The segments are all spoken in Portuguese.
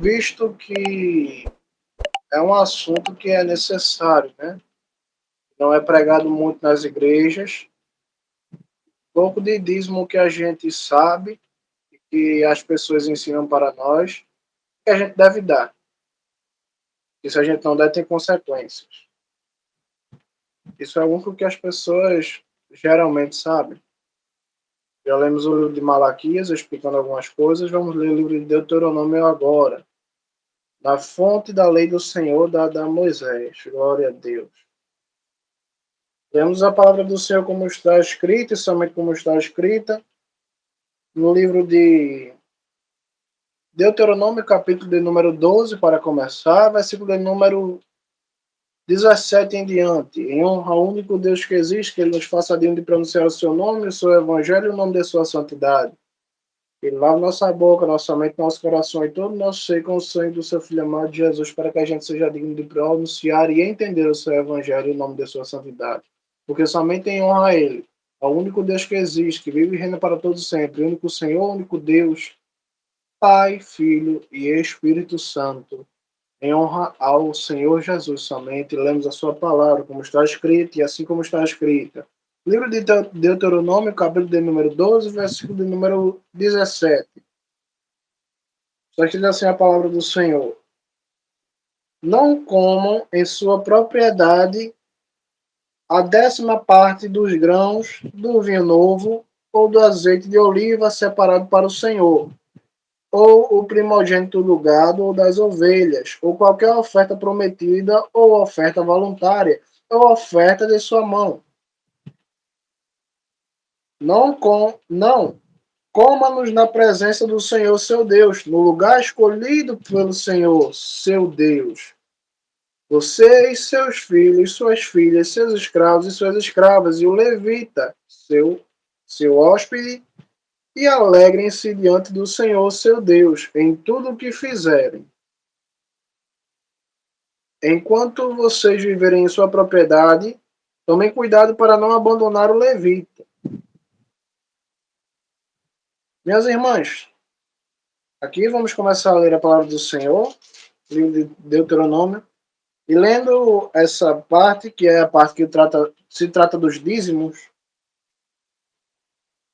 visto que é um assunto que é necessário, né? Não é pregado muito nas igrejas. Pouco de dízimo que a gente sabe, que as pessoas ensinam para nós, que a gente deve dar. E se a gente não der, tem consequências. Isso é algo que as pessoas geralmente sabem. Já lemos o livro de Malaquias, explicando algumas coisas. Vamos ler o livro de Deuteronômio agora. Na fonte da lei do Senhor, dada a Moisés. Glória a Deus. Lemos a palavra do Senhor como está escrita, e somente como está escrita, no livro de Deuteronômio, capítulo de número 12, para começar, versículo de número 17 em diante. Em honra ao único Deus que existe, que ele nos faça digno de pronunciar o seu nome, o seu evangelho e o nome de sua santidade. Ele lava nossa boca, nossa mente, nosso coração e todo o nosso ser com o sangue do seu Filho amado Jesus, para que a gente seja digno de pronunciar e entender o seu evangelho e o nome de sua santidade. Porque somente em honra a ele, ao único Deus que existe, que vive e reina para todos sempre, o único Senhor, o único Deus, Pai, Filho e Espírito Santo. Em honra ao Senhor Jesus somente, lemos a sua palavra, como está escrito, e assim como está escrita. Livro de Deuteronômio, capítulo de número 12, versículo de número 17. Só que diz assim a palavra do Senhor. Não comam em sua propriedade a 10ª parte dos grãos, do vinho novo, ou do azeite de oliva separado para o Senhor, ou o primogênito do gado ou das ovelhas, ou qualquer oferta prometida, ou oferta voluntária, ou oferta de sua mão. Não coma-nos na presença do Senhor seu Deus, no lugar escolhido pelo Senhor seu Deus. Você e seus filhos, suas filhas, seus escravos e suas escravas, e o levita, seu hóspede, e alegrem-se diante do Senhor seu Deus em tudo o que fizerem. Enquanto vocês viverem em sua propriedade, tomem cuidado para não abandonar o levita. Minhas irmãs, aqui vamos começar a ler a palavra do Senhor, livro de Deuteronômio, e lendo essa parte, que é a parte que se trata dos dízimos,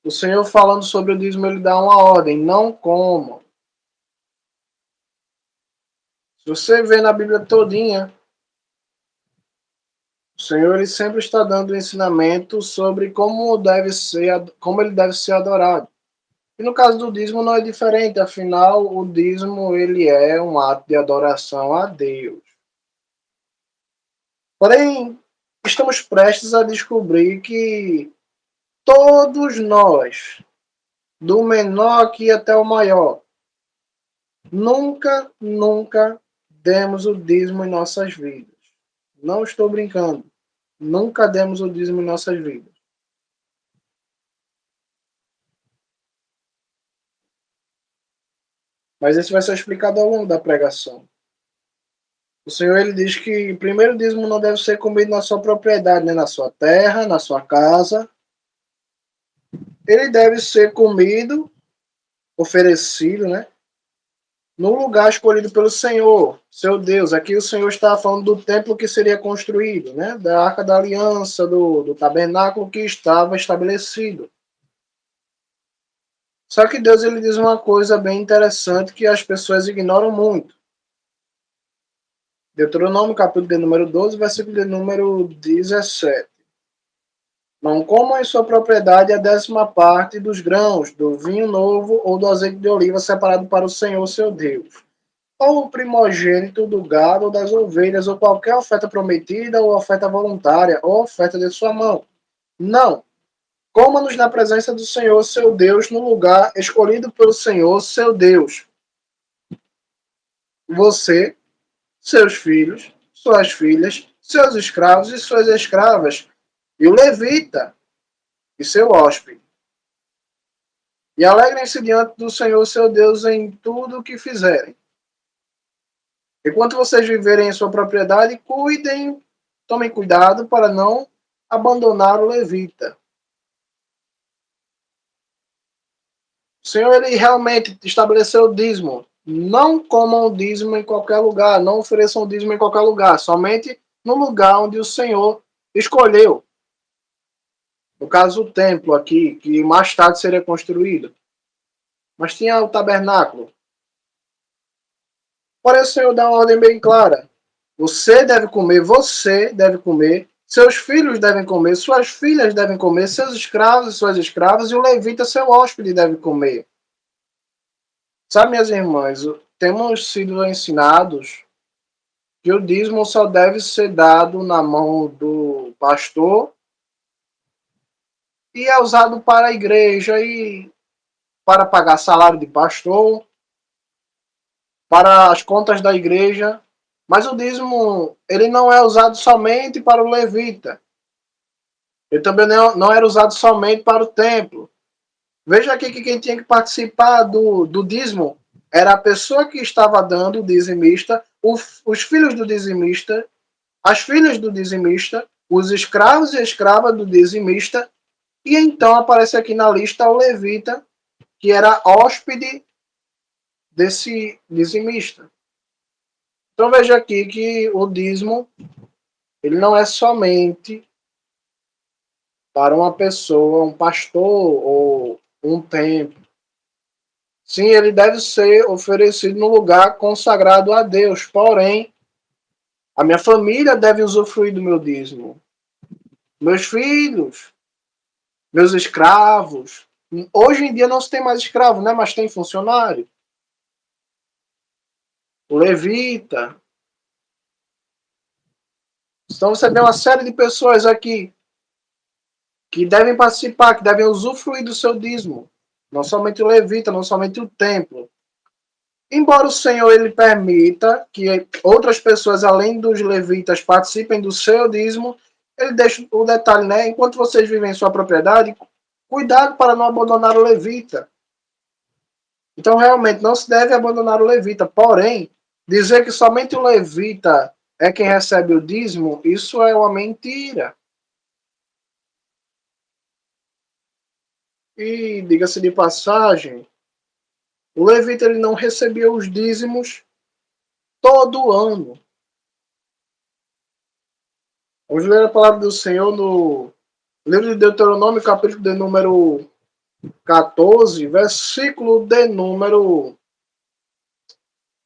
o Senhor falando sobre o dízimo, ele dá uma ordem, não comam. Se você vê na Bíblia todinha, o Senhor ele sempre está dando ensinamento sobre como ele deve ser adorado. E no caso do dízimo não é diferente, afinal o dízimo ele é um ato de adoração a Deus. Porém, estamos prestes a descobrir que todos nós, do menor aqui até o maior, nunca demos o dízimo em nossas vidas. Não estou brincando. Nunca demos o dízimo em nossas vidas. Mas isso vai ser explicado ao longo da pregação. O Senhor ele diz que primeiro o dízimo não deve ser comido na sua propriedade, né? Na sua terra, na sua casa. Ele deve ser comido, oferecido, né? No lugar escolhido pelo Senhor, seu Deus. Aqui o Senhor está falando do templo que seria construído, né? Da Arca da Aliança, do tabernáculo que estava estabelecido. Só que Deus ele diz uma coisa bem interessante que as pessoas ignoram muito. Deuteronômio, capítulo de número 12, versículo de número 17. Não comam em sua propriedade a 10ª parte dos grãos, do vinho novo ou do azeite de oliva separado para o Senhor seu Deus, ou o primogênito do gado ou das ovelhas, ou qualquer oferta prometida, ou oferta voluntária, ou oferta de sua mão. Não. Coma-nos na presença do Senhor seu Deus, no lugar escolhido pelo Senhor seu Deus. Você, seus filhos, suas filhas, seus escravos e suas escravas, e o levita, e seu hóspede. E alegrem-se diante do Senhor seu Deus em tudo o que fizerem. Enquanto vocês viverem em sua propriedade, tomem cuidado para não abandonar o levita. O Senhor ele realmente estabeleceu o dízimo não comam dízimo em qualquer lugar, não ofereçam dízimo em qualquer lugar, somente no lugar onde o Senhor escolheu. No caso, o templo aqui, que mais tarde seria construído. Mas tinha o tabernáculo. Porém, o Senhor dá uma ordem bem clara. Você deve comer, seus filhos devem comer, suas filhas devem comer, seus escravos e suas escravas, e o levita, seu hóspede, deve comer. Sabe, minhas irmãs, temos sido ensinados que o dízimo só deve ser dado na mão do pastor e é usado para a igreja e para pagar salário de pastor, para as contas da igreja. Mas o dízimo, ele não é usado somente para o levita. Ele também não era usado somente para o templo. Veja aqui que quem tinha que participar do dízimo era a pessoa que estava dando, o dizimista, os filhos do dizimista, as filhas do dizimista, os escravos e escravas do dizimista, e então aparece aqui na lista o levita, que era hóspede desse dizimista. Então veja aqui que o dízimo ele não é somente para uma pessoa, um pastor ou um templo. Sim, ele deve ser oferecido no lugar consagrado a Deus. Porém, a minha família deve usufruir do meu dízimo. Meus filhos, meus escravos. Hoje em dia não se tem mais escravo, né? Mas tem funcionário. O levita. Então você vê uma série de pessoas aqui que devem participar, que devem usufruir do seu dízimo. Não somente o levita, não somente o templo. Embora o Senhor ele permita que outras pessoas, além dos levitas, participem do seu dízimo, ele deixa o detalhe, né? Enquanto vocês vivem em sua propriedade, cuidado para não abandonar o levita. Então, realmente, não se deve abandonar o levita. Porém, dizer que somente o levita é quem recebe o dízimo, isso é uma mentira. E, diga-se de passagem, o levita ele não recebia os dízimos todo ano. Vamos ler a palavra do Senhor no livro de Deuteronômio, capítulo de número 14, versículo de número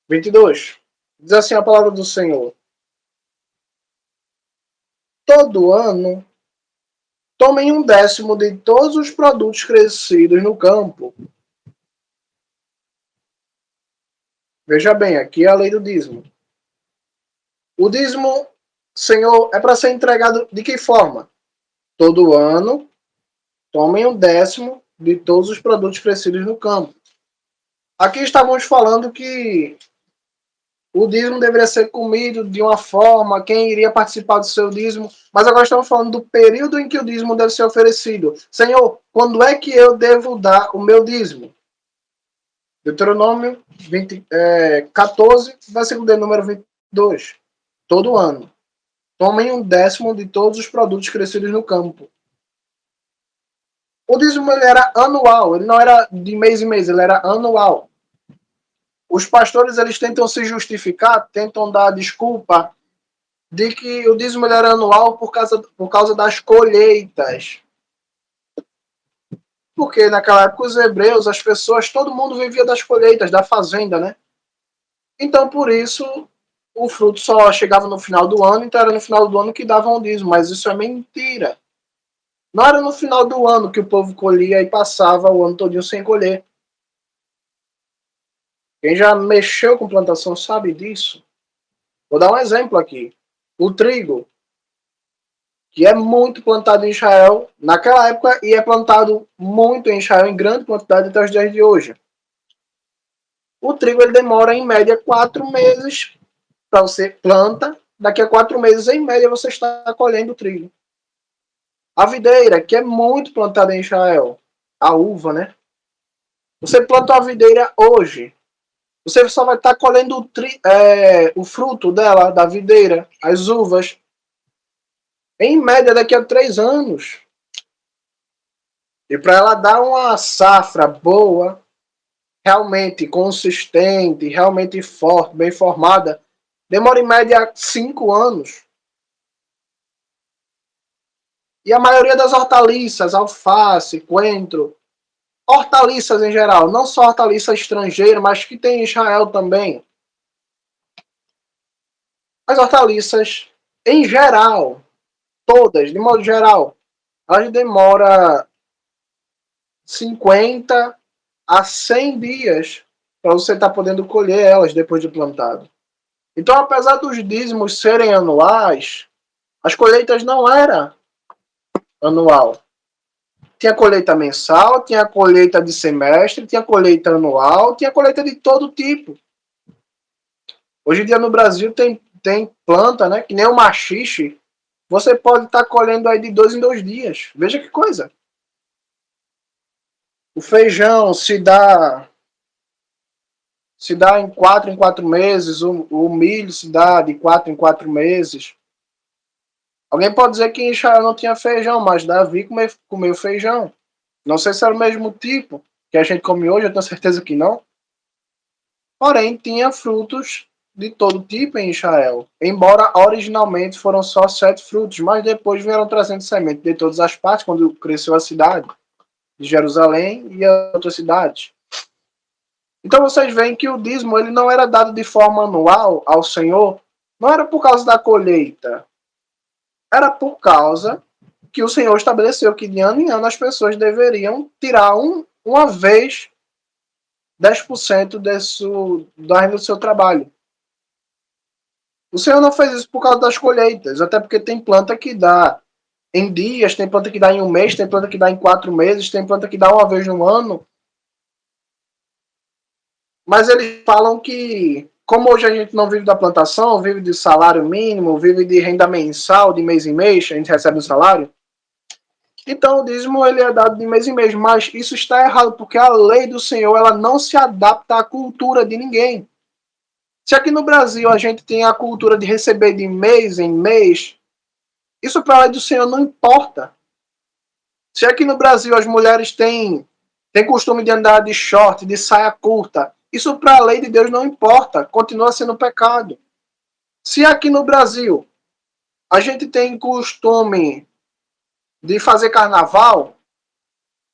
22. Diz assim a palavra do Senhor: todo ano, tomem um décimo de todos os produtos crescidos no campo. Veja bem, aqui é a lei do dízimo. O dízimo, Senhor, é para ser entregado de que forma? Todo ano, tomem um décimo de todos os produtos crescidos no campo. Aqui estávamos falando que o dízimo deveria ser comido de uma forma, quem iria participar do seu dízimo, mas agora estamos falando do período em que o dízimo deve ser oferecido. Senhor, quando é que eu devo dar o meu dízimo? Deuteronômio 14, versículo de número 22. Todo ano. Tomem um décimo de todos os produtos crescidos no campo. O dízimo ele era anual, ele não era de mês em mês, ele era anual. Os pastores eles tentam se justificar, tentam dar desculpa de que o dízimo era anual por causa das colheitas. Porque naquela época os hebreus, as pessoas, todo mundo vivia das colheitas, da fazenda, né? Então, por isso, o fruto só chegava no final do ano, então era no final do ano que davam o dízimo. Mas isso é mentira. Não era no final do ano que o povo colhia e passava o ano todinho sem colher. Quem já mexeu com plantação sabe disso. Vou dar um exemplo aqui. O trigo, que é muito plantado em Israel naquela época e é plantado muito em Israel em grande quantidade até os dias de hoje. O trigo ele demora em média 4 meses para você planta, daqui a 4 meses em média você está colhendo o trigo. A videira, que é muito plantada em Israel, a uva, né? Você planta a videira hoje, você só vai estar colhendo o fruto dela, da videira, as uvas, em média daqui a 3 anos. E para ela dar uma safra boa, realmente consistente, realmente forte, bem formada, demora em média 5 anos. E a maioria das hortaliças, alface, coentro, hortaliças em geral, não só hortaliça estrangeira, mas que tem em Israel também. As hortaliças, em geral, todas, de modo geral, elas demoram 50 a 100 dias para você estar podendo colher elas depois de plantado. Então, apesar dos dízimos serem anuais, as colheitas não eram anual. Tinha colheita mensal, tinha colheita de semestre, tinha colheita anual, tinha colheita de todo tipo. Hoje em dia no Brasil tem planta, né? Que nem o machixe. Você pode estar colhendo aí de 2 em 2 dias. Veja que coisa. O feijão se dá em 4 meses. O milho se dá de 4 em 4 meses. Alguém pode dizer que em Israel não tinha feijão, mas Davi comeu feijão. Não sei se era o mesmo tipo que a gente come hoje, eu tenho certeza que não. Porém, tinha frutos de todo tipo em Israel. Embora originalmente foram só 7 frutos, mas depois vieram trazendo semente de todas as partes, quando cresceu a cidade de Jerusalém e as outras cidades. Então vocês veem que o dízimo ele não era dado de forma anual ao Senhor, não era por causa da colheita, era por causa que o Senhor estabeleceu que de ano em ano as pessoas deveriam tirar uma vez 10% da renda do seu trabalho. O Senhor não fez isso por causa das colheitas, até porque tem planta que dá em dias, tem planta que dá em um mês, tem planta que dá em 4 meses, tem planta que dá uma vez no ano. Mas eles falam que, como hoje a gente não vive da plantação, vive de salário mínimo, vive de renda mensal, de mês em mês, a gente recebe o salário. Então o dízimo ele é dado de mês em mês, mas isso está errado, porque a lei do Senhor ela não se adapta à cultura de ninguém. Se aqui no Brasil a gente tem a cultura de receber de mês em mês, isso para a lei do Senhor não importa. Se aqui no Brasil as mulheres têm costume de andar de short, de saia curta, isso para a lei de Deus não importa, continua sendo pecado. Se aqui no Brasil a gente tem costume de fazer carnaval,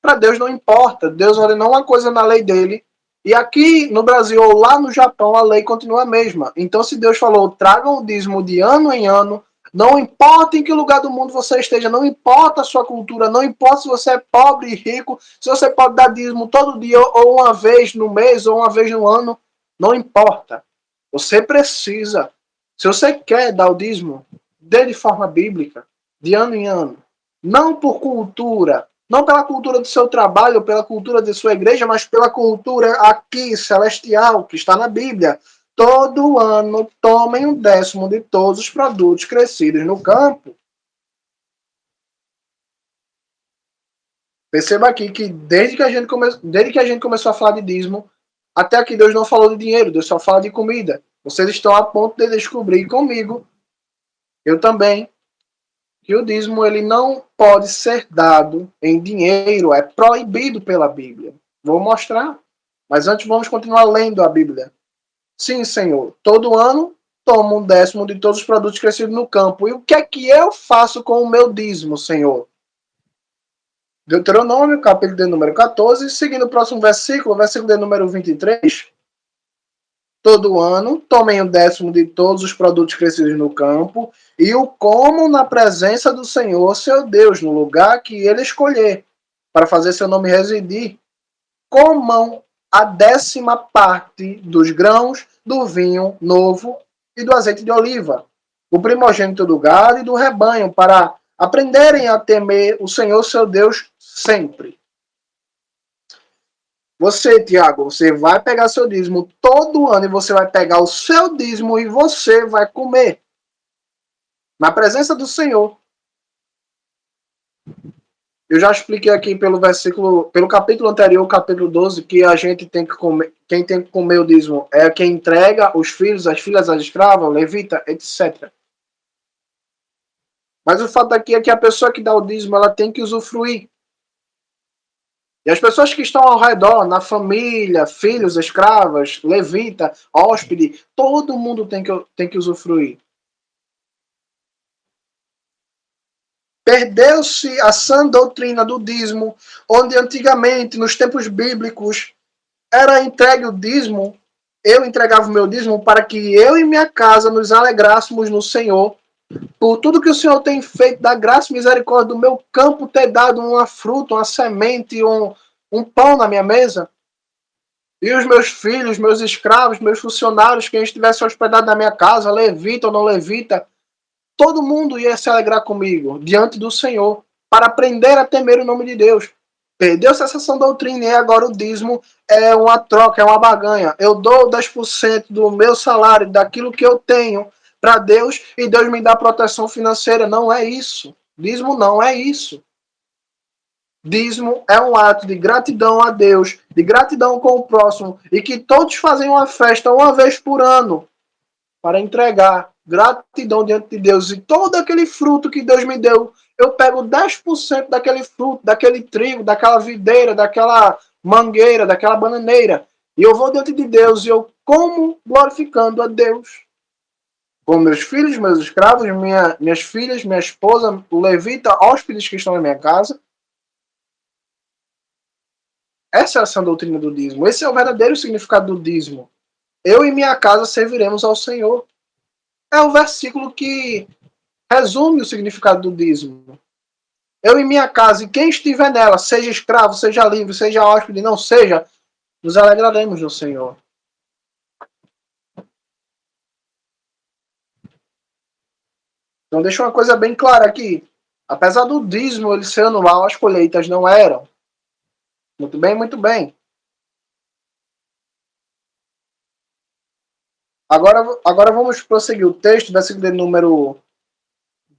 para Deus não importa. Deus ordenou uma coisa na lei dele. E aqui no Brasil ou lá no Japão a lei continua a mesma. Então se Deus falou, tragam o dízimo de ano em ano, não importa em que lugar do mundo você esteja, não importa a sua cultura, não importa se você é pobre e rico, se você pode dar dízimo todo dia ou uma vez no mês ou uma vez no ano, não importa. Você precisa. Se você quer dar o dízimo, dê de forma bíblica, de ano em ano. Não por cultura, não pela cultura do seu trabalho, pela cultura de sua igreja, mas pela cultura aqui, celestial, que está na Bíblia. Todo ano tomem 1/10 de todos os produtos crescidos no campo. Perceba aqui que desde que a gente começou a falar de dízimo, até aqui Deus não falou de dinheiro, Deus só fala de comida. Vocês estão a ponto de descobrir comigo, eu também, que o dízimo ele não pode ser dado em dinheiro, é proibido pela Bíblia. Vou mostrar, mas antes vamos continuar lendo a Bíblia. Sim, Senhor, todo ano tomo 1/10 de todos os produtos crescidos no campo. E o que é que eu faço com o meu dízimo, Senhor? Deuteronômio, capítulo de número 14, seguindo o próximo versículo, versículo de número 23. Todo ano, tomem 1/10 de todos os produtos crescidos no campo e o comam na presença do Senhor, seu Deus, no lugar que ele escolher, para fazer seu nome residir. Comam a 10ª parte dos grãos, do vinho novo e do azeite de oliva, o primogênito do gado e do rebanho, para aprenderem a temer o Senhor, seu Deus, sempre. Você, Tiago, você vai pegar seu dízimo todo ano e você vai pegar o seu dízimo e você vai comer na presença do Senhor. Eu já expliquei aqui pelo capítulo anterior, o capítulo 12, que a gente tem que comer, quem tem que comer o dízimo é quem entrega os filhos, as filhas, as escravas, levita, etc. Mas o fato aqui é que a pessoa que dá o dízimo, ela tem que usufruir. E as pessoas que estão ao redor, na família, filhos, escravas, levita, hóspede, todo mundo tem que usufruir. Perdeu-se a sã doutrina do dízimo, onde antigamente, nos tempos bíblicos, era entregue o dízimo, eu entregava o meu dízimo para que eu e minha casa nos alegrássemos no Senhor, por tudo que o Senhor tem feito, da graça e misericórdia do meu campo ter dado uma fruta, uma semente, um pão na minha mesa. E os meus filhos, meus escravos, meus funcionários, quem estivesse hospedado na minha casa, levita ou não levita, todo mundo ia se alegrar comigo, diante do Senhor, para aprender a temer o nome de Deus. Perdeu-se essa sã doutrina e agora o dízimo é uma troca, é uma barganha. Eu dou 10% do meu salário, daquilo que eu tenho, para Deus e Deus me dá proteção financeira. Não é isso. Dízimo não é isso. Dízimo é um ato de gratidão a Deus, de gratidão com o próximo e que todos fazem uma festa uma vez por ano para entregar gratidão diante de Deus. E todo aquele fruto que Deus me deu, eu pego 10% daquele fruto, daquele trigo, daquela videira, daquela mangueira, daquela bananeira. E eu vou diante de Deus e eu como glorificando a Deus. Com meus filhos, meus escravos, minhas filhas, minha esposa, o levita, hóspedes que estão na minha casa. Essa é a doutrina do dízimo. Esse é o verdadeiro significado do dízimo. Eu e minha casa serviremos ao Senhor. É o versículo que resume o significado do dízimo. Eu e minha casa, e quem estiver nela, seja escravo, seja livre, seja hóspede, não seja, nos alegraremos no Senhor. Então deixa uma coisa bem clara aqui. Apesar do dízimo ele ser anual, as colheitas não eram. Muito bem, muito bem. Agora vamos prosseguir o texto, versículo de número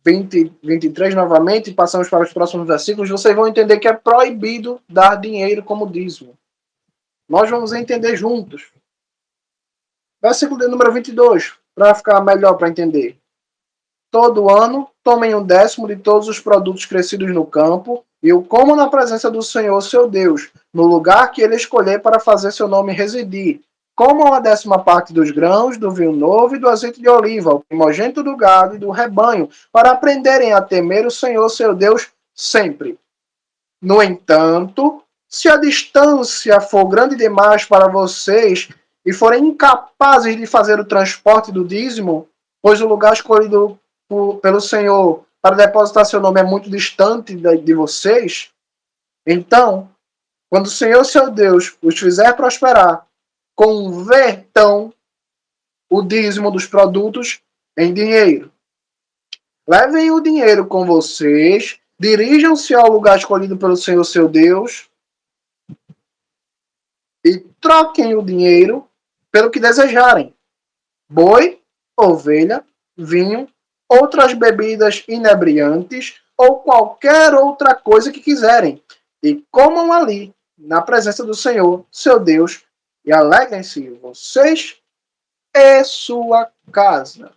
23 novamente, e passamos para os próximos versículos. Vocês vão entender que é proibido dar dinheiro como dízimo. Nós vamos entender juntos. Versículo de número 22, para ficar melhor para entender. Todo ano, tomem um décimo de todos os produtos crescidos no campo e o comam na presença do Senhor, seu Deus, no lugar que ele escolher para fazer seu nome residir. Comam a 10ª parte dos grãos, do vinho novo e do azeite de oliva, o primogênito do gado e do rebanho, para aprenderem a temer o Senhor, seu Deus, sempre. No entanto, se a distância for grande demais para vocês e forem incapazes de fazer o transporte do dízimo, pois o lugar escolhido pelo Senhor para depositar seu nome é muito distante de vocês, então, quando o Senhor, seu Deus, os fizer prosperar, convertam o dízimo dos produtos em dinheiro. Levem o dinheiro com vocês, dirijam-se ao lugar escolhido pelo Senhor, seu Deus, e troquem o dinheiro pelo que desejarem: boi, ovelha, vinho, outras bebidas inebriantes ou qualquer outra coisa que quiserem, e comam ali, na presença do Senhor, seu Deus, e alegrem-se vocês e sua casa.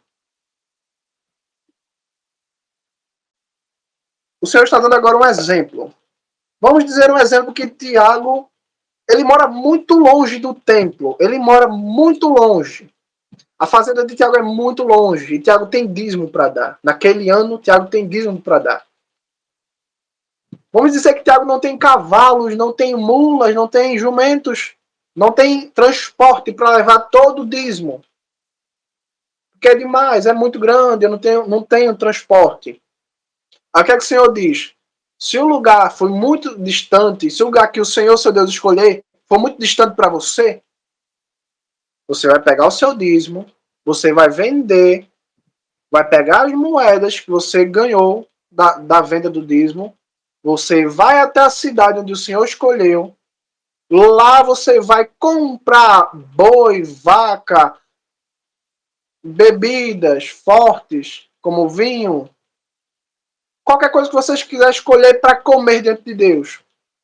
O Senhor está dando agora um exemplo. Vamos dizer um exemplo que Tiago, ele mora muito longe do templo, ele mora muito longe. A fazenda de Tiago é muito longe e Tiago tem dízimo para dar. Naquele ano, Tiago tem dízimo para dar. Vamos dizer que Tiago não tem cavalos, não tem mulas, não tem jumentos, não tem transporte para levar todo o dízimo. Porque é demais, é muito grande, eu não tenho transporte. Aí o que é que o Senhor diz? Se o lugar foi muito distante, se o lugar que o Senhor, seu Deus, escolher, for muito distante para você, você vai pegar o seu dízimo, você vai vender, vai pegar as moedas que você ganhou da venda do dízimo, você vai até a cidade onde o Senhor escolheu, lá você vai comprar boi, vaca, bebidas fortes, como vinho, qualquer coisa que você quiser escolher para comer diante de Deus.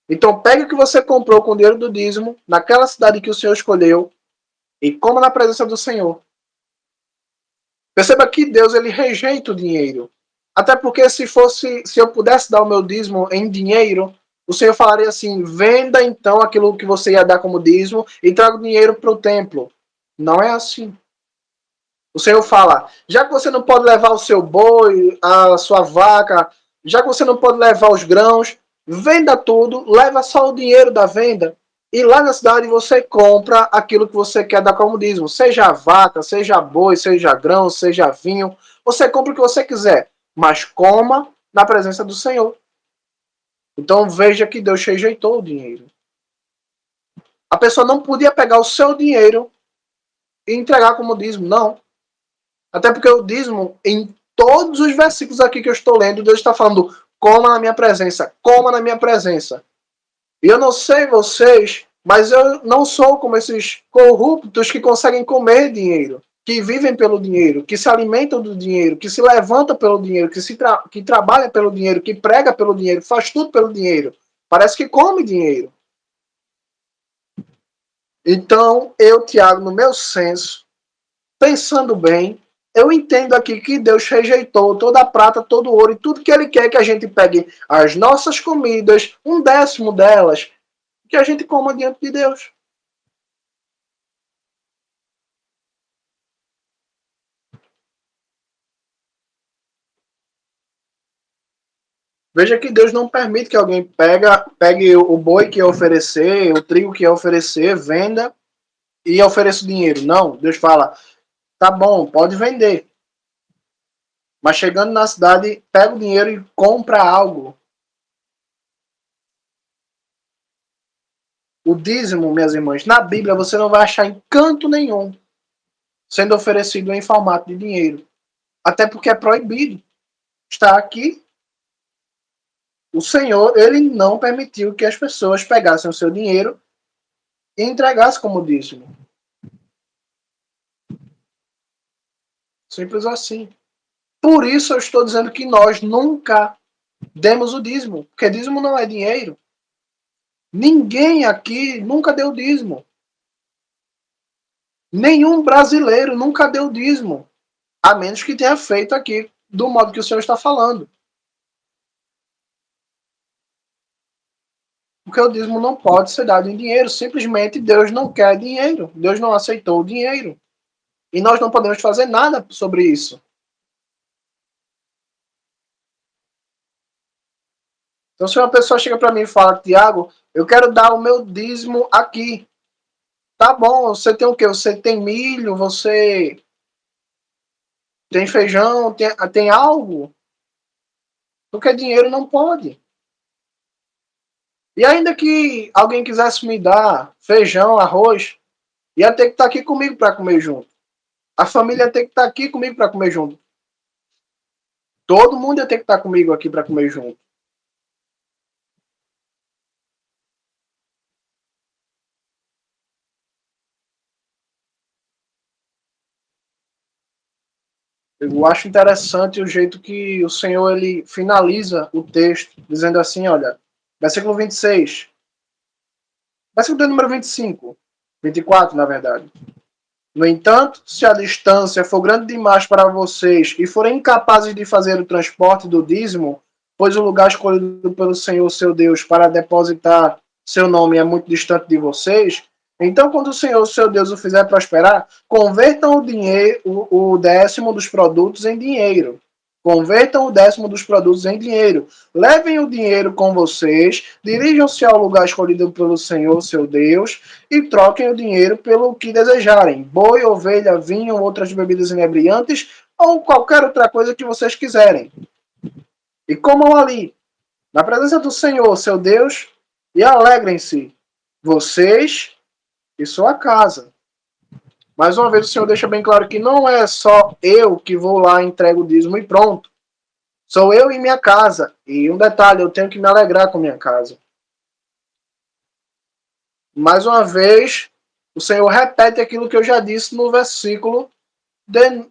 Então pegue o que você comprou com o dinheiro do dízimo, naquela cidade que o Senhor escolheu, e coma na presença do Senhor. Perceba que Deus ele rejeita o dinheiro. Até porque se eu pudesse dar o meu dízimo em dinheiro, o Senhor falaria assim: venda então aquilo que você ia dar como dízimo e traga o dinheiro para o templo. Não é assim. O Senhor fala: já que você não pode levar o seu boi, a sua vaca, já que você não pode levar os grãos, venda tudo, leva só o dinheiro da venda. E lá na cidade você compra aquilo que você quer dar como dízimo. Seja vaca, seja boi, seja grão, seja vinho. Você compra o que você quiser, mas coma na presença do Senhor. Então veja que Deus rejeitou o dinheiro. A pessoa não podia pegar o seu dinheiro e entregar como dízimo, não. Até porque o dízimo, em todos os versículos aqui que eu estou lendo, Deus está falando: coma na minha presença, coma na minha presença. E eu não sei vocês, mas eu não sou como esses corruptos que conseguem comer dinheiro, que vivem pelo dinheiro, que se alimentam do dinheiro, que se levantam pelo dinheiro, que trabalha pelo dinheiro, que prega pelo dinheiro, faz tudo pelo dinheiro. Parece que come dinheiro. Então, eu, Tiago, no meu senso, pensando bem, eu entendo aqui que Deus rejeitou toda a prata, todo o ouro e tudo que Ele quer que a gente pegue as nossas comidas, 1/10 delas, que a gente coma diante de Deus. Veja que Deus não permite que alguém pegue o boi que ia oferecer, o trigo que ia oferecer, venda e ofereça o dinheiro. Não, Deus fala: tá bom, pode vender. Mas chegando na cidade, pega o dinheiro e compra algo. O dízimo, minhas irmãs, na Bíblia você não vai achar em canto nenhum sendo oferecido em formato de dinheiro. Até porque é proibido. Está aqui, o Senhor, ele não permitiu que as pessoas pegassem o seu dinheiro e entregassem como dízimo. Simples assim. Por isso eu estou dizendo que nós nunca demos o dízimo, porque dízimo não é dinheiro. Ninguém aqui nunca deu dízimo. Nenhum brasileiro nunca deu dízimo, a menos que tenha feito aqui do modo que o senhor está falando. Porque o dízimo não pode ser dado em dinheiro. Simplesmente Deus não quer dinheiro. Deus não aceitou o dinheiro. E nós não podemos fazer nada sobre isso. Então, se uma pessoa chega para mim e fala: Tiago, eu quero dar o meu dízimo aqui. Tá bom, você tem o quê? Você tem milho, você tem feijão, tem algo? Porque dinheiro não pode. E ainda que alguém quisesse me dar feijão, arroz, ia ter que estar aqui comigo para comer junto. A família ia ter que estar aqui comigo para comer junto. Todo mundo ia ter que estar comigo aqui para comer junto. Eu acho interessante o jeito que o Senhor ele finaliza o texto, dizendo assim, olha, versículo 26, versículo do número 25, 24, na verdade. No entanto, se a distância for grande demais para vocês e forem incapazes de fazer o transporte do dízimo, pois o lugar escolhido pelo Senhor seu Deus para depositar seu nome é muito distante de vocês, então quando o Senhor seu Deus o fizer prosperar, convertam o dinheiro, o décimo dos produtos em dinheiro. Convertam o décimo dos produtos em dinheiro. Levem o dinheiro com vocês, dirijam-se ao lugar escolhido pelo Senhor seu Deus e troquem o dinheiro pelo que desejarem: boi, ovelha, vinho, outras bebidas inebriantes ou qualquer outra coisa que vocês quiserem. E comam ali, na presença do Senhor, seu Deus, e alegrem-se, vocês e sua casa. Mais uma vez, o Senhor deixa bem claro que não é só eu que vou lá, entrego o dízimo e pronto. Sou eu e minha casa. E um detalhe, eu tenho que me alegrar com minha casa. Mais uma vez, o Senhor repete aquilo que eu já disse no versículo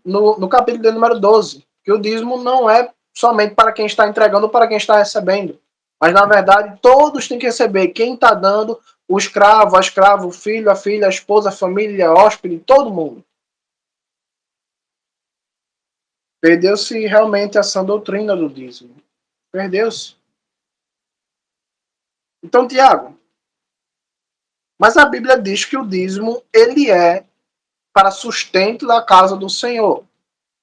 no capítulo de número 12, que o dízimo não é somente para quem está entregando ou para quem está recebendo. Mas, na verdade, todos têm que receber. Quem está dando, o escravo, a escrava, o filho, a filha, a esposa, a família, a hóspede, todo mundo. Perdeu-se realmente essa doutrina do dízimo. Perdeu-se. Então, Tiago, mas a Bíblia diz que o dízimo ele é para sustento da casa do Senhor.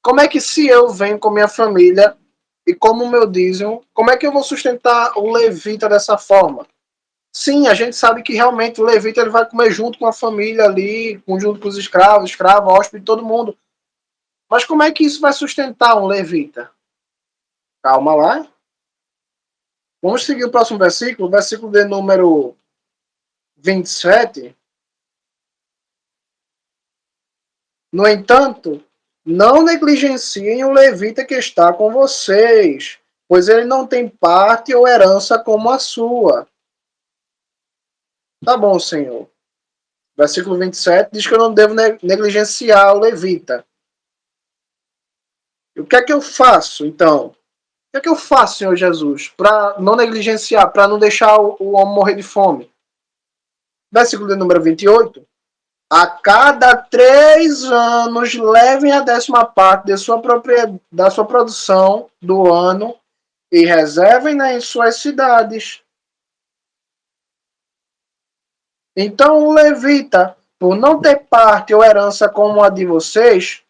Como é que se eu venho com minha família e como o meu dízimo, como é que eu vou sustentar o levita dessa forma? Sim, a gente sabe que realmente o levita ele vai comer junto com a família ali, junto com os escravos, hóspede, todo mundo. Mas como é que isso vai sustentar um levita? Calma lá. Vamos seguir o próximo versículo de número 27. No entanto, não negligenciem o levita que está com vocês, pois ele não tem parte ou herança como a sua. Tá bom, Senhor. Versículo 27 diz que eu não devo negligenciar o levita. E o que é que eu faço, então? O que é que eu faço, Senhor Jesus, para não negligenciar, para não deixar o homem morrer de fome? Versículo de número 28. A cada 3 anos, levem a 10ª parte da sua produção do ano e reservem-na em suas cidades. Então o levita, por não ter parte ou herança como a de vocês,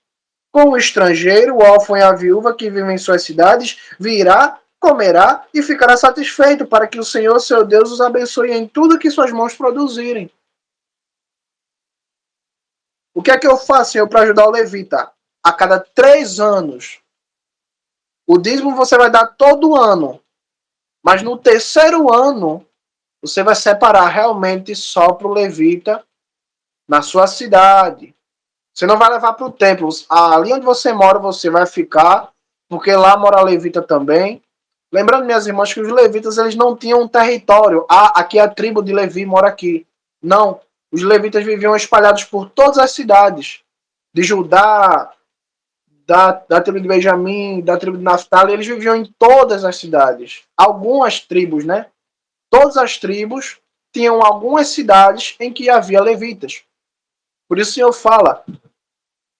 com o estrangeiro, o órfão e a viúva que vivem em suas cidades, virá, comerá e ficará satisfeito, para que o Senhor, seu Deus, os abençoe em tudo que suas mãos produzirem. O que é que eu faço, Senhor, para ajudar o levita? A cada 3 anos. O dízimo você vai dar todo ano, mas no terceiro ano você vai separar realmente só para o levita na sua cidade. Você não vai levar para o templo. Ali onde você mora, você vai ficar, porque lá mora a levita também. Lembrando, minhas irmãs, que os levitas eles não tinham um território. Ah, aqui é a tribo de Levi mora aqui. Não. Os levitas viviam espalhados por todas as cidades de Judá, da tribo de Benjamim, da tribo de Naftali. Eles viviam em todas as cidades. Algumas tribos, né? Todas as tribos tinham algumas cidades em que havia levitas. Por isso o Senhor fala,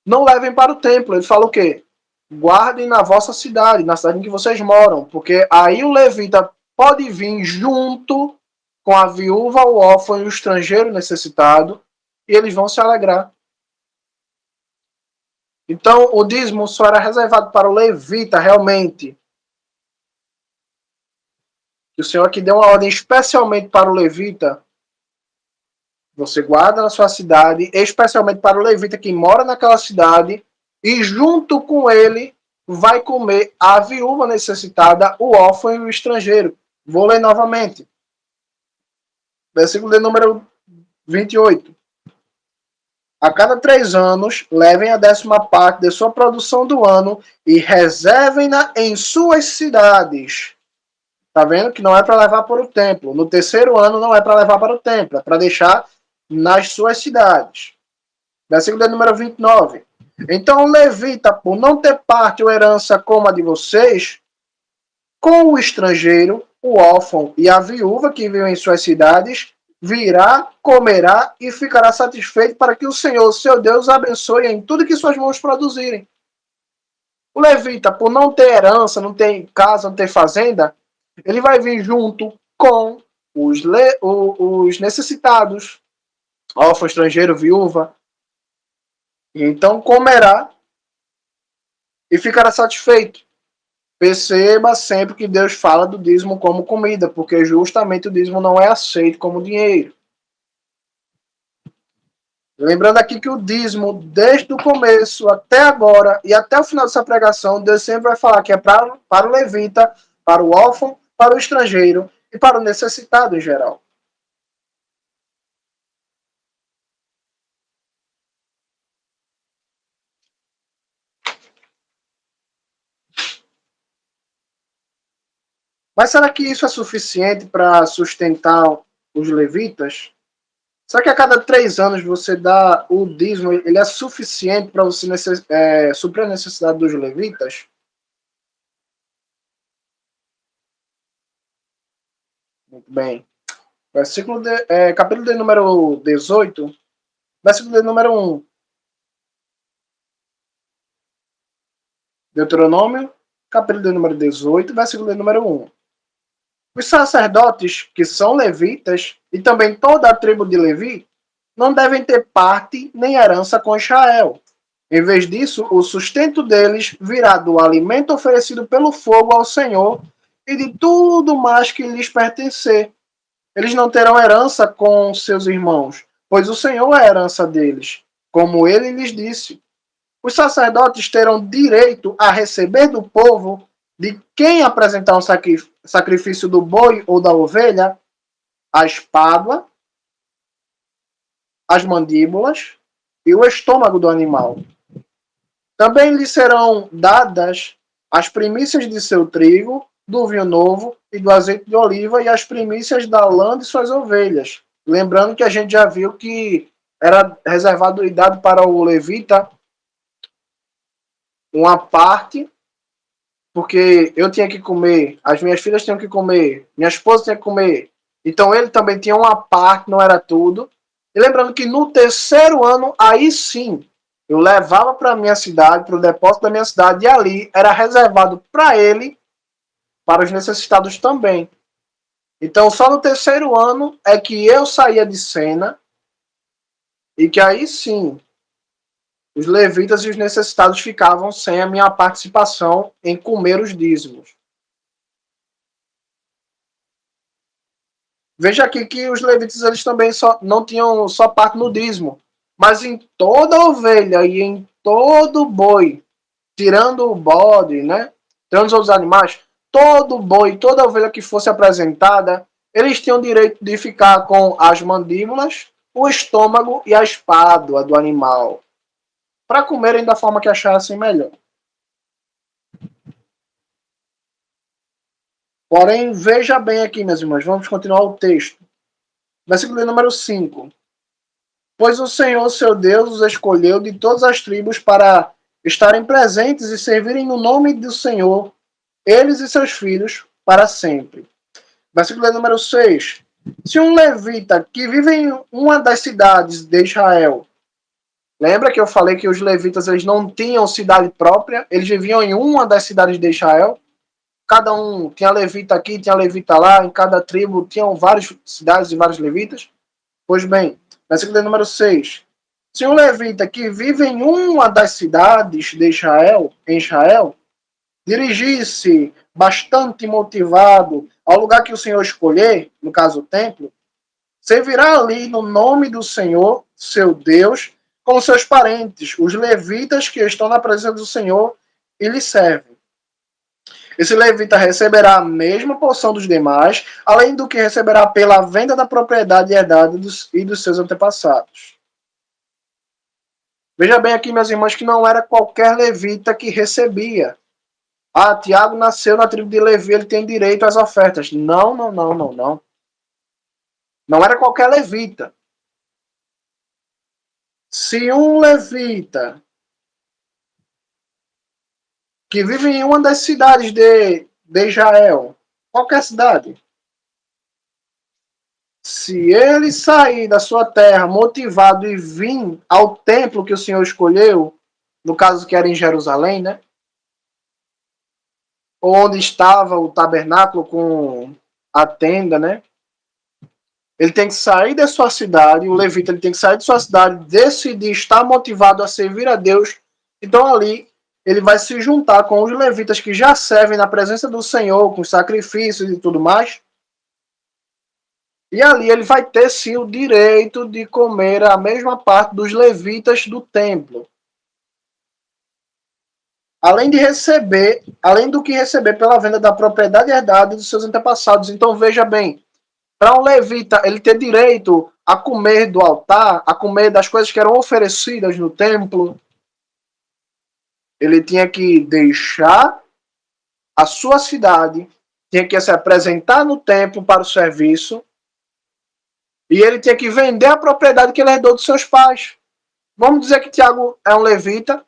não levem para o templo. Ele fala o quê? Guardem na vossa cidade, na cidade em que vocês moram, porque aí o levita pode vir junto com a viúva, o órfão e o estrangeiro necessitado, e eles vão se alegrar. Então, o dízimo só era reservado para o levita, realmente. E o Senhor aqui deu uma ordem especialmente para o levita. Você guarda na sua cidade, especialmente para o levita que mora naquela cidade, e junto com ele vai comer a viúva necessitada, o órfão e o estrangeiro. Vou ler novamente. Versículo de número 28. A cada 3 anos, levem a 10ª parte de sua produção do ano e reservem-na em suas cidades. Tá vendo que não é para levar para o templo. No terceiro ano não é para levar para o templo, é para deixar nas suas cidades. Versículo de número 29. Então o levita, por não ter parte ou herança como a de vocês, com o estrangeiro, o órfão e a viúva que vivem em suas cidades, virá, comerá e ficará satisfeito para que o Senhor, seu Deus, abençoe em tudo que suas mãos produzirem. O levita, por não ter herança, não ter casa, não ter fazenda, ele vai vir junto com os necessitados, órfão, estrangeiro, viúva, e então comerá e ficará satisfeito. Perceba sempre que Deus fala do dízimo como comida, porque justamente o dízimo não é aceito como dinheiro. Lembrando aqui que o dízimo, desde o começo até agora e até o final dessa pregação, Deus sempre vai falar que é para o levita, para o órfão, para o estrangeiro e para o necessitado em geral. Mas será que isso é suficiente para sustentar os levitas? Será que a cada 3 anos você dá o dízimo, ele é suficiente para você suprir a necessidade dos levitas? Muito bem. Capítulo de número 18, versículo de número 1. Deuteronômio, capítulo de número 18, versículo de número 1. Os sacerdotes, que são levitas, e também toda a tribo de Levi, não devem ter parte nem herança com Israel. Em vez disso, o sustento deles virá do alimento oferecido pelo fogo ao Senhor e de tudo mais que lhes pertencer. Eles não terão herança com seus irmãos, pois o Senhor é a herança deles, como ele lhes disse. Os sacerdotes terão direito a receber do povo de quem apresentar um sacrifício do boi ou da ovelha a espádua, as mandíbulas e o estômago do animal. Também lhe serão dadas as primícias de seu trigo, do vinho novo e do azeite de oliva e as primícias da lã de suas ovelhas. Lembrando que a gente já viu que era reservado e dado para o levita uma parte, porque eu tinha que comer, as minhas filhas tinham que comer, minha esposa tinha que comer. Então ele também tinha uma parte, não era tudo. E lembrando que no terceiro ano, aí sim, eu levava para a minha cidade, para o depósito da minha cidade, e ali era reservado para ele, para os necessitados também. Então, só no terceiro ano é que eu saía de cena, e que aí sim, os levitas e os necessitados ficavam sem a minha participação em comer os dízimos. Veja aqui que os levitas eles também não tinham só parte no dízimo, mas em toda ovelha e em todo boi, tirando o bode, né? Tirando os outros animais, todo boi, toda ovelha que fosse apresentada, eles tinham direito de ficar com as mandíbulas, o estômago e a espádua do animal, para comerem da forma que achassem melhor. Porém, veja bem aqui, meus irmãos, vamos continuar o texto. Versículo número 5. Pois o Senhor, seu Deus, os escolheu de todas as tribos para estarem presentes e servirem no nome do Senhor, eles e seus filhos, para sempre. Versículo número 6. Se um levita que vive em uma das cidades de Israel, lembra que eu falei que os levitas eles não tinham cidade própria, eles viviam em uma das cidades de Israel, cada um tinha levita aqui, tinha levita lá, em cada tribo tinham várias cidades e vários levitas. Pois bem, versículo número 6. Se um levita que vive em uma das cidades de Israel, em Israel, dirigir-se bastante motivado ao lugar que o Senhor escolher, no caso o templo, servirá ali no nome do Senhor, seu Deus, com seus parentes, os levitas que estão na presença do Senhor e lhe servem. Esse levita receberá a mesma porção dos demais, além do que receberá pela venda da propriedade herdada e dos seus antepassados. Veja bem aqui, meus irmãos, que não era qualquer levita que recebia. Ah, Tiago nasceu na tribo de Levi, ele tem direito às ofertas. Não, não, não, não, não. Não era qualquer levita. Se um levita que vive em uma das cidades de Israel, qualquer cidade, se ele sair da sua terra motivado e vir ao templo que o Senhor escolheu, no caso que era em Jerusalém, né? Onde estava o tabernáculo com a tenda, né? Ele tem que sair da sua cidade, o levita ele tem que sair de sua cidade, decidir estar motivado a servir a Deus. Então ali ele vai se juntar com os levitas que já servem na presença do Senhor, com sacrifícios e tudo mais. E ali ele vai ter sim o direito de comer a mesma parte dos levitas do templo. Além de receber, além do que receber pela venda da propriedade herdada dos seus antepassados. Então veja bem, para um levita ele ter direito a comer do altar, a comer das coisas que eram oferecidas no templo, ele tinha que deixar a sua cidade, tinha que se apresentar no templo para o serviço, e ele tinha que vender a propriedade que ele herdou dos seus pais. Vamos dizer que Tiago é um levita,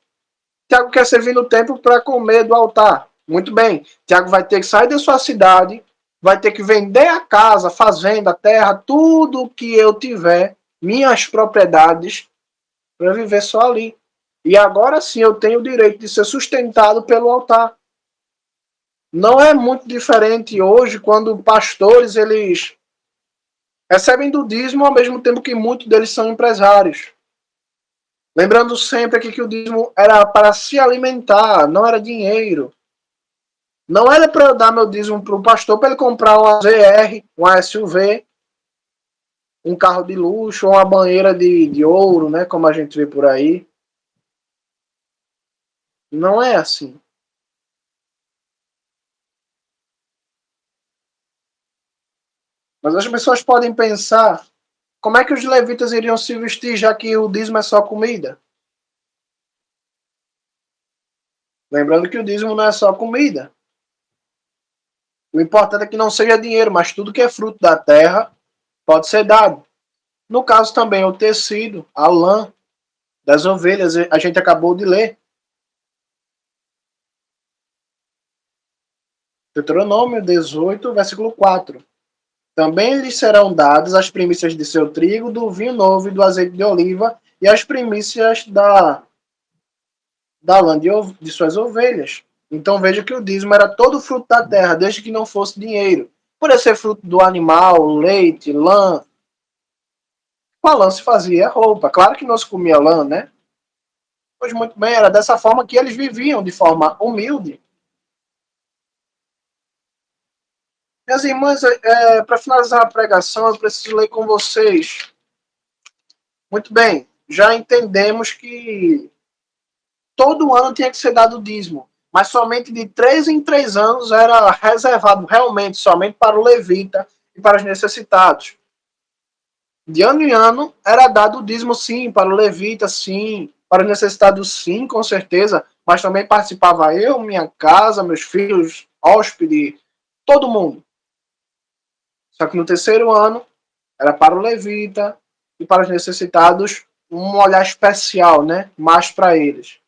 Tiago quer servir no templo para comer do altar. Muito bem, Tiago vai ter que sair da sua cidade, vai ter que vender a casa, fazenda, terra, tudo que eu tiver, minhas propriedades, para viver só ali. E agora sim eu tenho o direito de ser sustentado pelo altar. Não é muito diferente hoje quando pastores eles recebem do dízimo ao mesmo tempo que muitos deles são empresários. Lembrando sempre aqui que o dízimo era para se alimentar, não era dinheiro. Não era para eu dar meu dízimo para o pastor para ele comprar uma ZR, uma SUV, um carro de luxo, ou uma banheira de ouro, né? Como a gente vê por aí. Não é assim. Mas as pessoas podem pensar como é que os levitas iriam se vestir, já que o dízimo é só comida? Lembrando que o dízimo não é só comida. O importante é que não seja dinheiro, mas tudo que é fruto da terra pode ser dado. No caso também o tecido, a lã das ovelhas, a gente acabou de ler. Deuteronômio 18, versículo 4. Também lhes serão dadas as primícias de seu trigo, do vinho novo e do azeite de oliva, e as primícias da lã de suas ovelhas. Então veja que o dízimo era todo fruto da terra, desde que não fosse dinheiro. Por ser fruto do animal, leite, lã, com a lã se fazia roupa. Claro que não se comia lã, né? Pois muito bem, era dessa forma que eles viviam, de forma humilde. Minhas irmãs, para finalizar a pregação, eu preciso ler com vocês. Muito bem, já entendemos que todo ano tinha que ser dado o dízimo, mas somente de 3 em 3 anos era reservado realmente somente para o levita e para os necessitados. De ano em ano era dado o dízimo, sim, para o levita, sim, para os necessitados, sim, com certeza, mas também participava eu, minha casa, meus filhos, hóspede, todo mundo. Só que no terceiro ano era para o levita e para os necessitados um olhar especial, né? Mais para eles.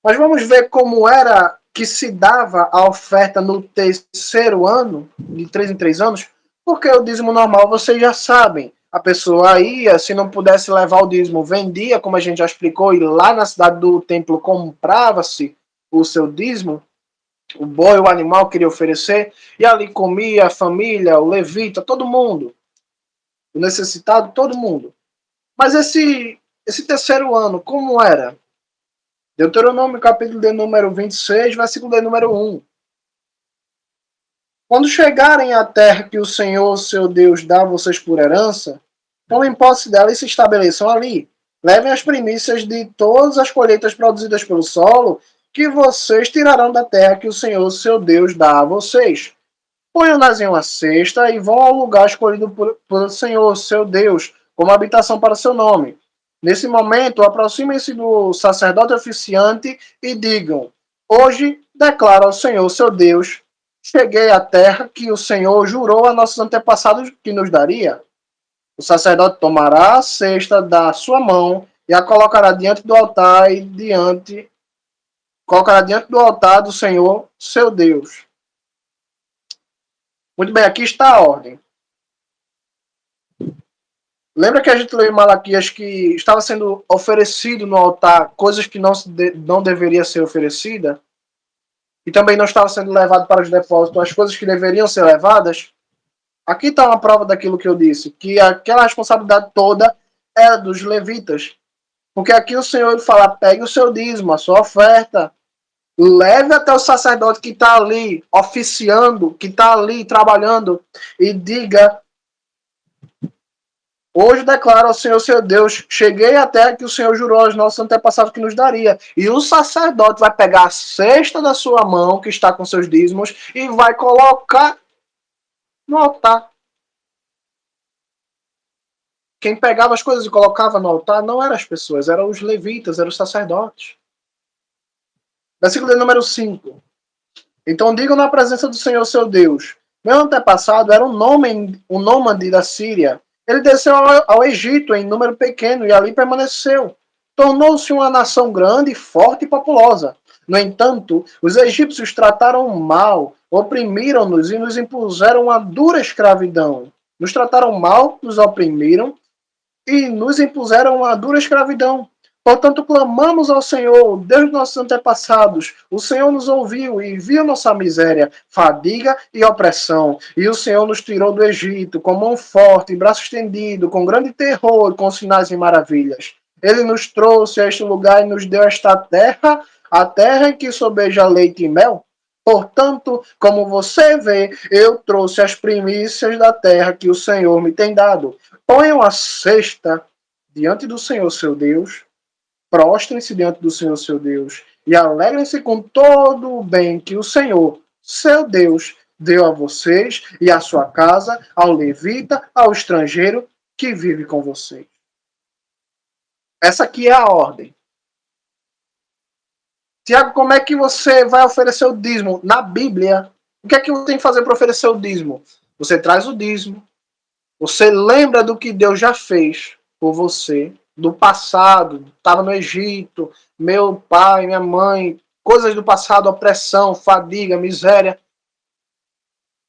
Mas vamos ver como era que se dava a oferta no terceiro ano, de 3 em 3 anos, porque o dízimo normal vocês já sabem. A pessoa ia, se não pudesse levar o dízimo, vendia, como a gente já explicou, e lá na cidade do templo comprava-se o seu dízimo, o boi, o animal queria oferecer, e ali comia a família, o levita, todo mundo, o necessitado, todo mundo. Mas esse terceiro ano, como era? Deuteronômio, capítulo de número 26, versículo de número 1. Quando chegarem à terra que o Senhor, seu Deus, dá a vocês por herança, tomem posse dela e se estabeleçam ali. Levem as primícias de todas as colheitas produzidas pelo solo, que vocês tirarão da terra que o Senhor, seu Deus, dá a vocês. Ponham-nas em uma cesta e vão ao lugar escolhido por Senhor, seu Deus, como habitação para seu nome. Nesse momento, aproximem-se do sacerdote oficiante e digam: Hoje declara ao Senhor, seu Deus, cheguei à terra que o Senhor jurou a nossos antepassados que nos daria. O sacerdote tomará a cesta da sua mão e a colocará diante do altar colocará diante do altar do Senhor, seu Deus. Muito bem, aqui está a ordem. Lembra que a gente leu em Malaquias que estava sendo oferecido no altar coisas que não deveria ser oferecida? E também não estava sendo levado para os depósitos as coisas que deveriam ser levadas? Aqui está uma prova daquilo que eu disse, que aquela responsabilidade toda era dos levitas. Porque aqui o Senhor fala, pegue o seu dízimo, a sua oferta, leve até o sacerdote que está ali oficiando, que está ali trabalhando, e diga: Hoje declaro ao Senhor, seu Deus, cheguei até que o Senhor jurou aos nossos antepassados que nos daria. E o sacerdote vai pegar a cesta da sua mão, que está com seus dízimos, e vai colocar no altar. Quem pegava as coisas e colocava no altar não eram as pessoas, eram os levitas, eram os sacerdotes. Versículo número 5. Então digam na presença do Senhor, seu Deus: Meu antepassado era um nômade da Síria. Ele desceu ao Egito em número pequeno e ali permaneceu. Tornou-se uma nação grande, forte e populosa. No entanto, os egípcios trataram mal, oprimiram-nos e nos impuseram uma dura escravidão. Nos trataram mal, nos oprimiram e nos impuseram uma dura escravidão. Portanto, clamamos ao Senhor, Deus dos nossos antepassados. O Senhor nos ouviu e viu nossa miséria, fadiga e opressão. E o Senhor nos tirou do Egito com mão forte, braço estendido, com grande terror, com sinais e maravilhas. Ele nos trouxe a este lugar e nos deu esta terra, a terra em que sobeja leite e mel. Portanto, como você vê, eu trouxe as primícias da terra que o Senhor me tem dado. Ponham a cesta diante do Senhor, seu Deus. Prostrem-se diante do Senhor, seu Deus, e alegrem-se com todo o bem que o Senhor, seu Deus, deu a vocês e à sua casa, ao levita, ao estrangeiro que vive com vocês. Essa aqui é a ordem. Tiago, como é que você vai oferecer o dízimo? Na Bíblia, o que é que você tem que fazer para oferecer o dízimo? Você traz o dízimo, você lembra do que Deus já fez por você, do passado, estava no Egito, meu pai, minha mãe, coisas do passado, opressão, fadiga, miséria.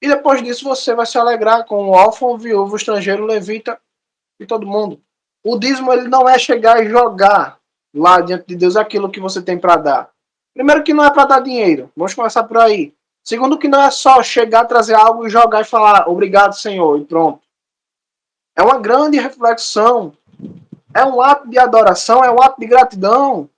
E depois disso você vai se alegrar com o órfão, o viúvo, o estrangeiro, o levita e todo mundo. O dízimo ele não é chegar e jogar lá diante de Deus aquilo que você tem para dar. Primeiro que não é para dar dinheiro, vamos começar por aí. Segundo que não é só chegar, trazer algo e jogar e falar obrigado, Senhor, e pronto. É uma grande reflexão. É um ato de adoração, é um ato de gratidão.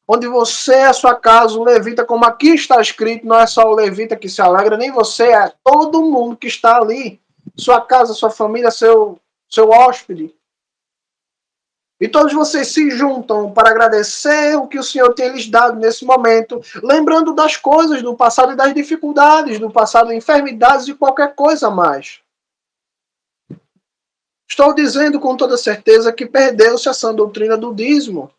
Onde você, a sua casa, o levita, como aqui está escrito, não é só o levita que se alegra, nem você, é todo mundo que está ali. Sua casa, sua família, seu hóspede. E todos vocês se juntam para agradecer o que o Senhor tem lhes dado nesse momento, lembrando das coisas do passado e das dificuldades do passado, enfermidades e qualquer coisa mais. Estou dizendo com toda certeza que perdeu-se essa doutrina do dízimo.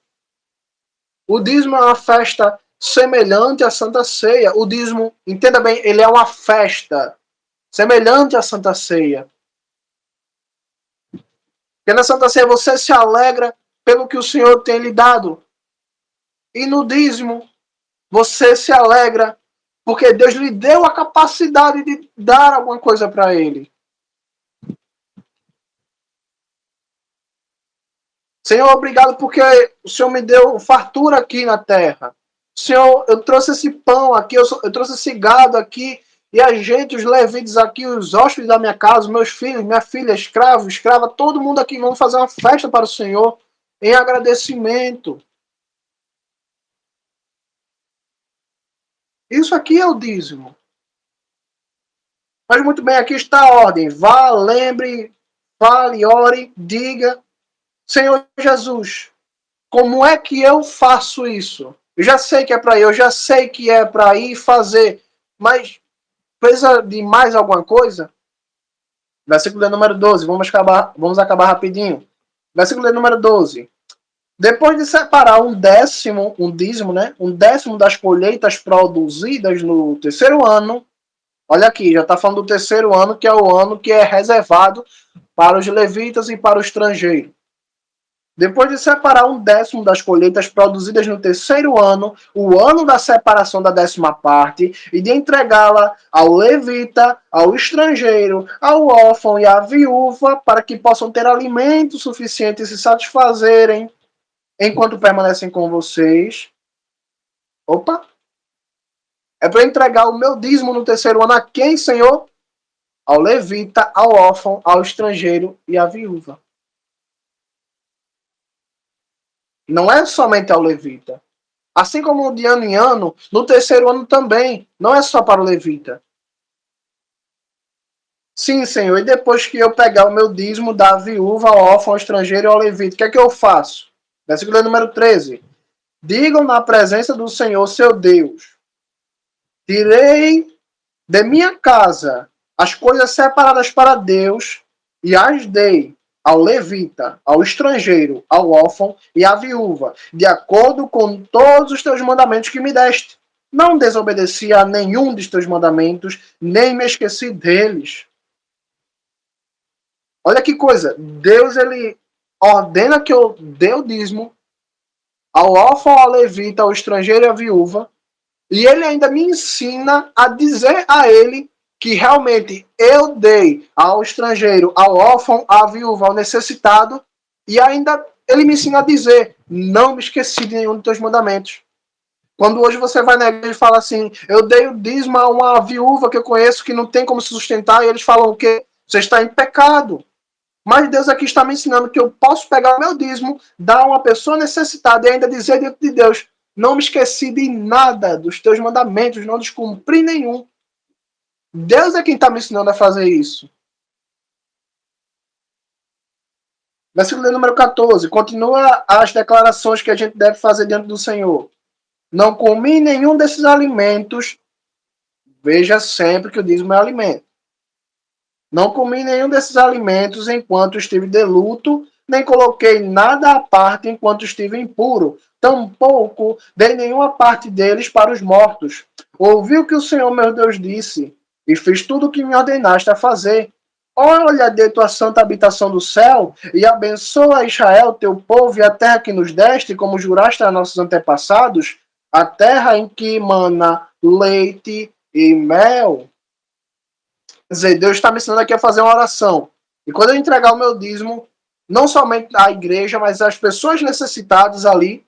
O dízimo é uma festa semelhante à Santa Ceia. O dízimo, entenda bem, ele é uma festa semelhante à Santa Ceia. Porque na Santa Ceia você se alegra pelo que o Senhor tem lhe dado. E no dízimo você se alegra porque Deus lhe deu a capacidade de dar alguma coisa para ele. Senhor, obrigado porque o Senhor me deu fartura aqui na terra. Senhor, eu trouxe esse pão aqui, eu trouxe esse gado aqui, e a gente, os levitas aqui, os hóspedes da minha casa, meus filhos, minha filha, escravo, escrava, todo mundo aqui, vamos fazer uma festa para o Senhor, em agradecimento. Isso aqui é o dízimo. Mas muito bem, aqui está a ordem. Vá, lembre, fale, ore, diga, Senhor Jesus, como é que eu faço isso? Eu já sei que é para ir, eu já sei que é para ir fazer, mas precisa de mais alguma coisa? Versículo de número 12, vamos acabar rapidinho. Versículo de número 12. Depois de separar um dízimo, né? Um décimo das colheitas produzidas no terceiro ano, olha aqui, já está falando do terceiro ano, que é o ano que é reservado para os levitas e para o estrangeiro. Depois de separar um décimo das colheitas produzidas no terceiro ano, o ano da separação da décima parte, e de entregá-la ao levita, ao estrangeiro, ao órfão e à viúva, para que possam ter alimento suficiente e se satisfazerem enquanto permanecem com vocês. Opa! É para entregar o meu dízimo no terceiro ano a quem, Senhor? Ao levita, ao órfão, ao estrangeiro e à viúva. Não é somente ao levita. Assim como de ano em ano, no terceiro ano também. Não é só para o levita. Sim, Senhor. E depois que eu pegar o meu dízimo da viúva, ao órfão, ao estrangeiro e ao levita, o que é que eu faço? Versículo número 13. Digam na presença do Senhor, seu Deus. Tirei de minha casa as coisas separadas para Deus e as dei ao levita, ao estrangeiro, ao órfão e à viúva, de acordo com todos os teus mandamentos que me deste. Não desobedeci a nenhum dos teus mandamentos, nem me esqueci deles. Olha que coisa, Deus ele ordena que eu dê o dízimo ao órfão, ao levita, ao estrangeiro e à viúva, e ele ainda me ensina a dizer a ele que realmente eu dei ao estrangeiro, ao órfão, à viúva, ao necessitado, e ainda ele me ensina a dizer, não me esqueci de nenhum dos teus mandamentos. Quando hoje você vai na igreja e fala assim, eu dei o dízimo a uma viúva que eu conheço que não tem como se sustentar, e eles falam o quê? Você está em pecado. Mas Deus aqui está me ensinando que eu posso pegar o meu dízimo, dar a uma pessoa necessitada e ainda dizer diante de Deus, não me esqueci de nada dos teus mandamentos, não descumpri nenhum. Deus é quem está me ensinando a fazer isso. Versículo número 14. Continua as declarações que a gente deve fazer diante do Senhor. Não comi nenhum desses alimentos. Veja sempre que o dízimo é alimento. Não comi nenhum desses alimentos enquanto estive de luto, nem coloquei nada à parte enquanto estive impuro. Tampouco dei nenhuma parte deles para os mortos. Ouvi o que o Senhor meu Deus disse, e fiz tudo o que me ordenaste a fazer. Olha de tua santa habitação do céu, e abençoa Israel, teu povo, e a terra que nos deste, como juraste a nossos antepassados, a terra em que mana leite e mel. Quer dizer, Deus está me ensinando aqui a fazer uma oração. E quando eu entregar o meu dízimo, não somente à igreja, mas às pessoas necessitadas ali,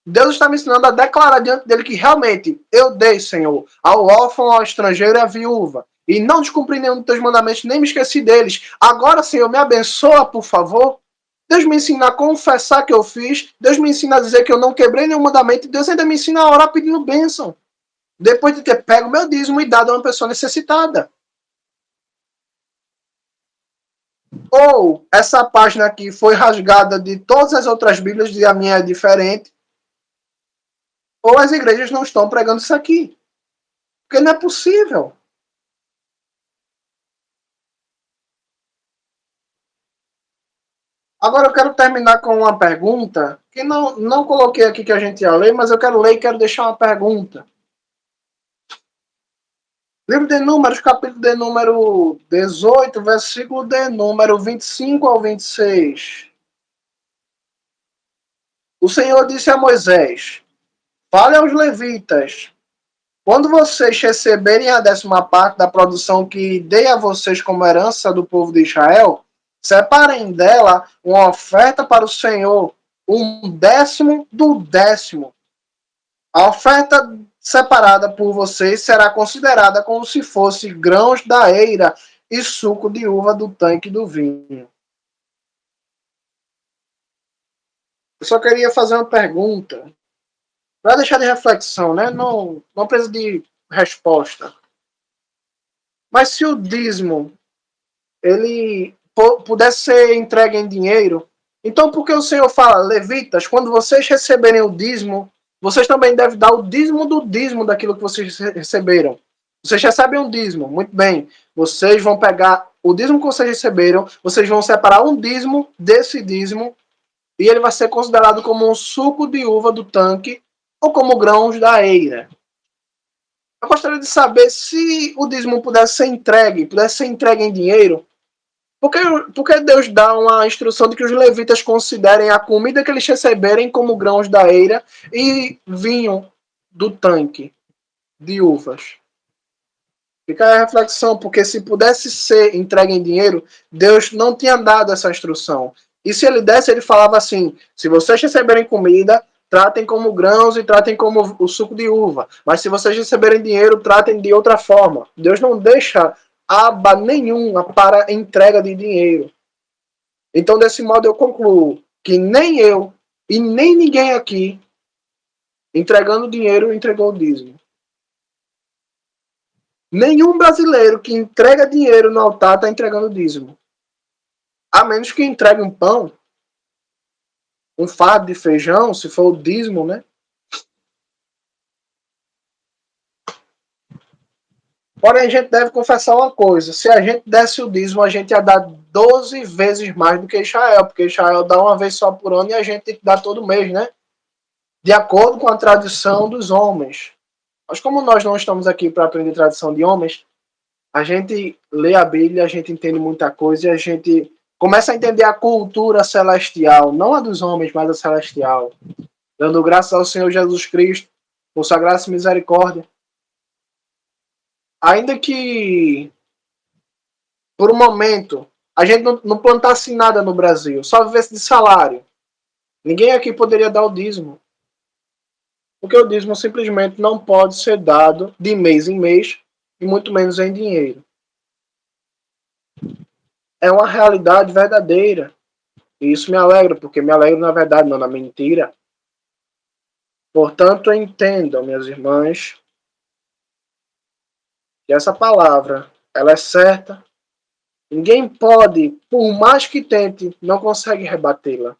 Deus está me ensinando a declarar diante dele que realmente eu dei, Senhor, ao órfão, ao estrangeiro e à viúva. E não descumpri nenhum dos teus mandamentos, nem me esqueci deles. Agora, Senhor, me abençoa, por favor. Deus me ensina a confessar que eu fiz. Deus me ensina a dizer que eu não quebrei nenhum mandamento. E Deus ainda me ensina a orar pedindo bênção. Depois de ter pego o meu dízimo e dado a uma pessoa necessitada. Ou essa página aqui foi rasgada de todas as outras Bíblias e a minha é diferente, ou as igrejas não estão pregando isso aqui. Porque não é possível. Agora eu quero terminar com uma pergunta, que não coloquei aqui que a gente ia ler, mas eu quero ler e quero deixar uma pergunta. Livro de Números, capítulo de número 18, versículo de número 25 ao 26. O Senhor disse a Moisés, fale aos levitas, quando vocês receberem a 10ª parte da produção que dei a vocês como herança do povo de Israel, separem dela uma oferta para o Senhor, 1/10 do 10º. A oferta separada por vocês será considerada como se fosse grãos da eira e suco de uva do tanque do vinho. Eu só queria fazer uma pergunta, para deixar de reflexão, né? Não precisa de resposta. Mas se o dízimo ele pudesse ser entregue em dinheiro, então por que o Senhor fala, levitas, quando vocês receberem o dízimo, vocês também devem dar o dízimo do dízimo daquilo que vocês receberam. Vocês recebem um dízimo, muito bem. Vocês vão pegar o dízimo que vocês receberam, vocês vão separar um dízimo desse dízimo, e ele vai ser considerado como um suco de uva do tanque, ou como grãos da eira. Eu gostaria de saber se o dízimo pudesse ser entregue em dinheiro, porque Deus dá uma instrução de que os levitas considerem a comida que eles receberem como grãos da eira e vinho do tanque de uvas. Fica a reflexão, porque se pudesse ser entregue em dinheiro, Deus não tinha dado essa instrução. E se ele desse, ele falava assim, se vocês receberem comida, tratem como grãos e tratem como o suco de uva. Mas se vocês receberem dinheiro, tratem de outra forma. Deus não deixa aba nenhuma para entrega de dinheiro. Então, desse modo, eu concluo que nem eu e nem ninguém aqui, entregando dinheiro, entregou o dízimo. Nenhum brasileiro que entrega dinheiro no altar está entregando dízimo. A menos que entregue um pão, um fardo de feijão, se for o dízimo, né? Porém, a gente deve confessar uma coisa. Se a gente desse o dízimo, a gente ia dar 12 vezes mais do que Israel, porque Israel dá uma vez só por ano e a gente tem que dar todo mês, né? De acordo com a tradição dos homens. Mas como nós não estamos aqui para aprender tradição de homens, a gente lê a Bíblia, a gente entende muita coisa e a gente começa a entender a cultura celestial, não a dos homens, mas a celestial. Dando graças ao Senhor Jesus Cristo por sua graça e misericórdia. Ainda que, por um momento, a gente não plantasse nada no Brasil, só vivesse de salário, ninguém aqui poderia dar o dízimo. Porque o dízimo simplesmente não pode ser dado de mês em mês, e muito menos em dinheiro. É uma realidade verdadeira. E isso me alegra, porque me alegra na verdade, não na mentira. Portanto, entendam, minhas irmãs, que essa palavra, ela é certa. Ninguém pode, por mais que tente, não consegue rebatê-la.